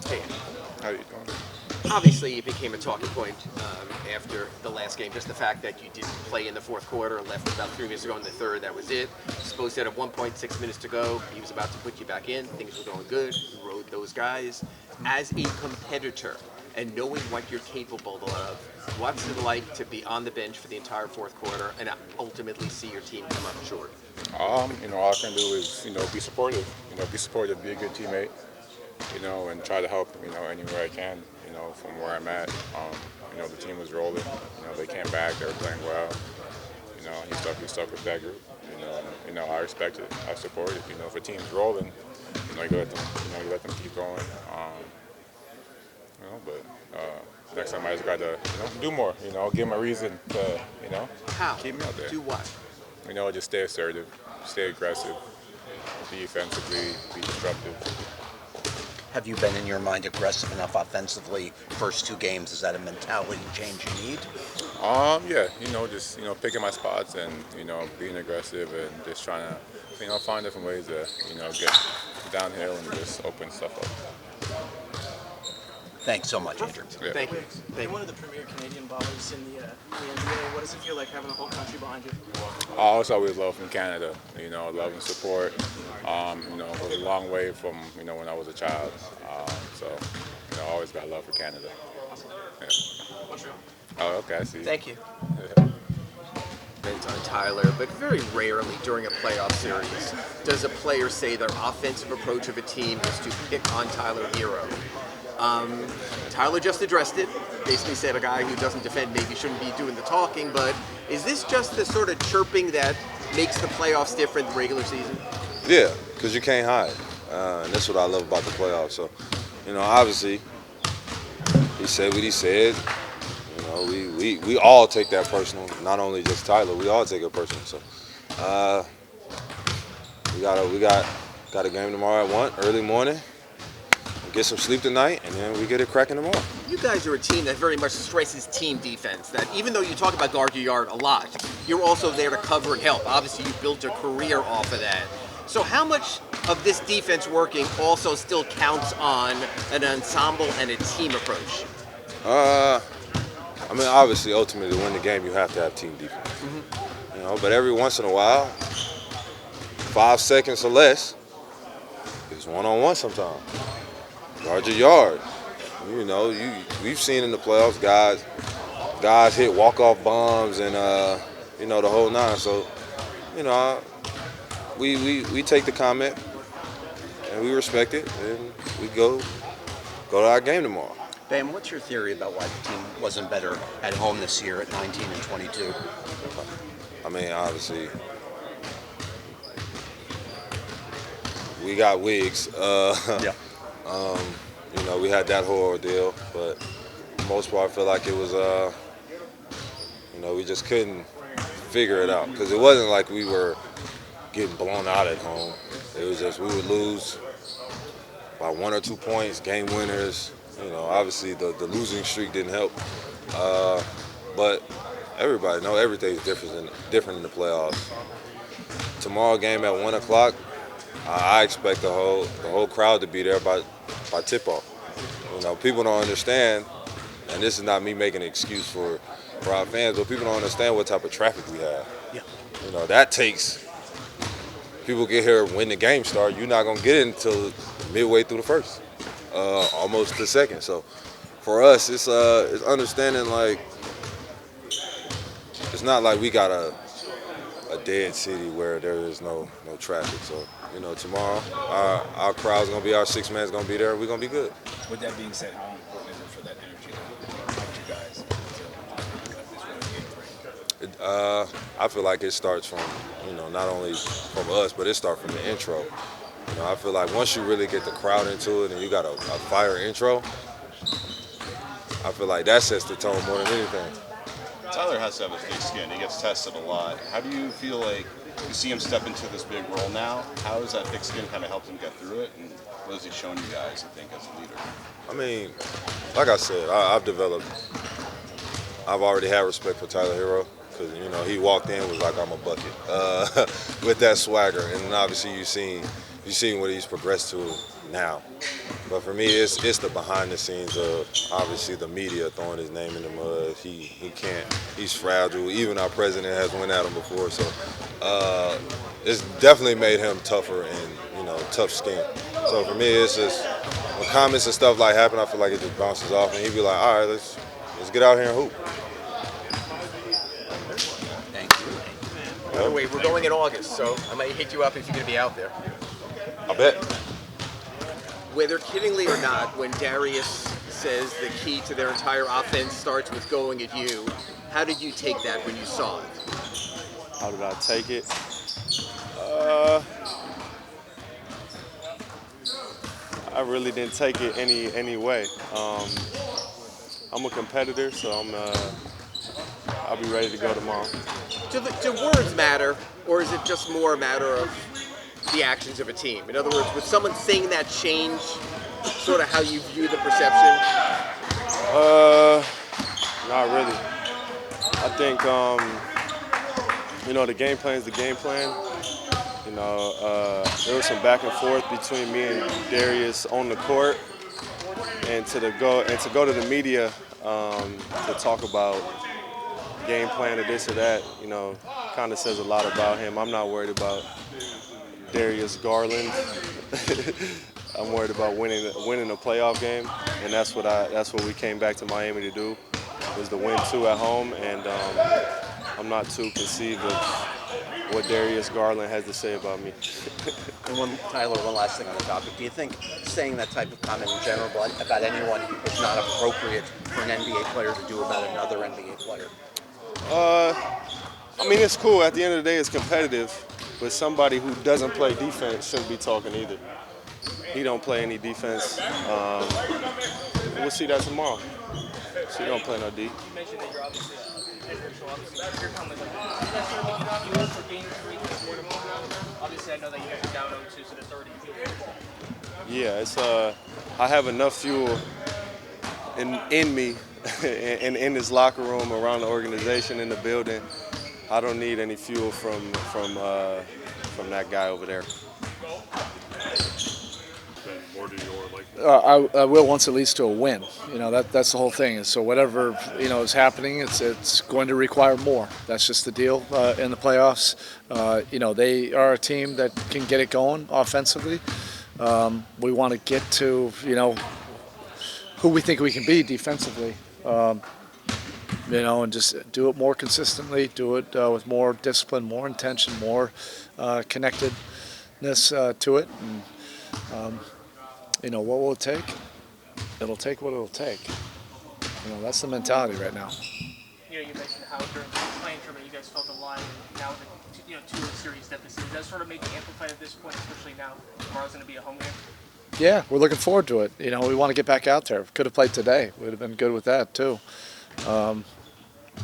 Hey, How you doing? obviously, it became a talking point after the last game. Just the fact that you didn't play in the fourth quarter, left about 3 minutes to go in the third. That was it. Supposed to have 1.6 minutes to go. He was about to put you back in. Things were going good. You rode those guys. As a competitor and knowing what you're capable of, what's it like to be on the bench for the entire fourth quarter and ultimately see your team come up short? All I can do is, be supportive. Be supportive, be a good teammate, and try to help, anywhere I can, from where I'm at. The team was rolling. They came back. They were playing well. He stuck with that group. I respect it. I support it. If a team's rolling, you let them keep going. But next time I just got to, do more. Give them a reason to, How? keep me out there. Do what? Just stay assertive, stay aggressive, defensively, be disruptive. Have you been, in your mind, aggressive enough offensively first two games? Is that a mentality change you need? Yeah, just picking my spots and being aggressive and just trying to find different ways to get downhill and just open stuff up. Thanks so much, Andrew. Yeah. Thank you. You're one of the premier Canadian ballers in the NBA. What does it feel like having a whole country behind you? I also always love from Canada. Love and support. It was a long way from when I was a child. I always got love for Canada. Yeah. Oh, okay, I see. Thank you. Yeah. Depends on Tyler, but very rarely during a playoff series does a player say their offensive approach of a team is to pick on Tyler Herro. Tyler just addressed it. Basically said a guy who doesn't defend maybe shouldn't be doing the talking, but is this just the sort of chirping that makes the playoffs different than regular season? Yeah, because you can't hide. And that's what I love about the playoffs. So, obviously, he said what he said. We all take that personal. Not only just Tyler, we all take it personal. So, we got a game tomorrow at 1 early morning. Get some sleep tonight, and then we get it cracking tomorrow. You guys are a team that very much stresses team defense. That even though you talk about guard your yard a lot, you're also there to cover and help. Obviously, you built a career off of that. So how much of this defense working also still counts on an ensemble and a team approach? Obviously, ultimately, to win the game, you have to have team defense. But every once in a while, 5 seconds or less, it's one-on-one sometimes. Guard your yard. We've seen in the playoffs guys hit walk-off bombs and the whole nine. So, we take the comment and we respect it, and we go to our game tomorrow. Bam, what's your theory about why the team wasn't better at home this year at 19 and 22? Obviously, we got Wiggins. Yeah. We had that whole ordeal, but for the most part, I feel like it was, we just couldn't figure it out because it wasn't like we were getting blown out at home. It was just we would lose by 1 or 2 points, game winners. Obviously the losing streak didn't help, but everybody know everything's different in the playoffs. Tomorrow game at 1 o'clock. I expect the whole crowd to be there by tip-off. People don't understand, and this is not me making an excuse for our fans, but people don't understand what type of traffic we have. Yeah. That takes people get here when the game starts. You're not gonna get it until midway through the first, almost the second. So for us, it's understanding like it's not like we got a dead city where there is no traffic. So, tomorrow our crowd's gonna be, our 6 man's gonna be there. We're gonna be good. With that being said, how important is it for that energy to help you guys to this game? I feel like it starts from, not only from us, but it starts from the intro. I feel like once you really get the crowd into it and you got a fire intro, I feel like that sets the tone more than anything. Tyler has to have a thick skin. He gets tested a lot. How do you feel like you see him step into this big role now? How has that thick skin kind of helped him get through it? And what has he shown you guys, I think, as a leader? Like I said, I've already had respect for Tyler Herro because, he walked in was like, I'm a bucket with that swagger. And then obviously you've seen, you seen what he's progressed to now. But for me, it's the behind the scenes of obviously the media throwing his name in the mud. He can't. He's fragile. Even our president has went at him before. So it's definitely made him tougher and tough skin. So for me, it's just when comments and stuff like happen, I feel like it just bounces off, and he'd be like, all right, let's get out here and hoop. Thank you. By the way, we're going in August, so I might hit you up if you're going to be out there. I bet. Whether kiddingly or not, when Darius says the key to their entire offense starts with going at you, how did you take that when you saw it? How did I take it? I really didn't take it any way. I'm a competitor, so I'll be ready to go tomorrow. Do words matter, or is it just more a matter of the actions of a team? In other words, would someone saying that change sort of how you view the perception? Not really. I think the game plan is the game plan. There was some back and forth between me and Darius on the court, and to go to the media to talk about game plan or this or that, kind of says a lot about him. I'm not worried about Darius Garland. I'm worried about winning a playoff game, and that's what we came back to Miami to do, was to win 2 at home, and I'm not too conceived of what Darius Garland has to say about me. And Tyler, one last thing on the topic. Do you think saying that type of comment in general about anyone is not appropriate for an NBA player to do about another NBA player? It's cool. At the end of the day, it's competitive, but somebody who doesn't play defense shouldn't be talking either. He don't play any defense. We'll see that tomorrow. So he don't play no D. You mentioned that you're obviously a head coach, so obviously your comment, like, is that sort of making you feel for game 3 or tomorrow? Obviously, I know that you guys are down 0-2, so that's already Yeah, it's I have enough fuel in me and in this locker room, around the organization, in the building. I don't need any fuel from that guy over there. I will once it leads to a win. That's the whole thing. So whatever is happening, it's going to require more. That's just the deal in the playoffs. They are a team that can get it going offensively. We want to get to who we think we can be defensively. And just do it more consistently. Do it with more discipline, more intention, more connectedness to it. And, what will it take? It'll take what it'll take. That's the mentality right now. You mentioned how during the playing tournament you guys felt the line, and now with the 2 series deficit. Does that sort of make it amplified at this point, especially now tomorrow's going to be a home game? Yeah, we're looking forward to it. We want to get back out there. Could have played today. Would have been good with that too.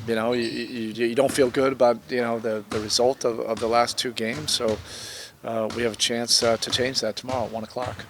You don't feel good about the result of the last 2 games, so we have a chance to change that tomorrow at 1 o'clock.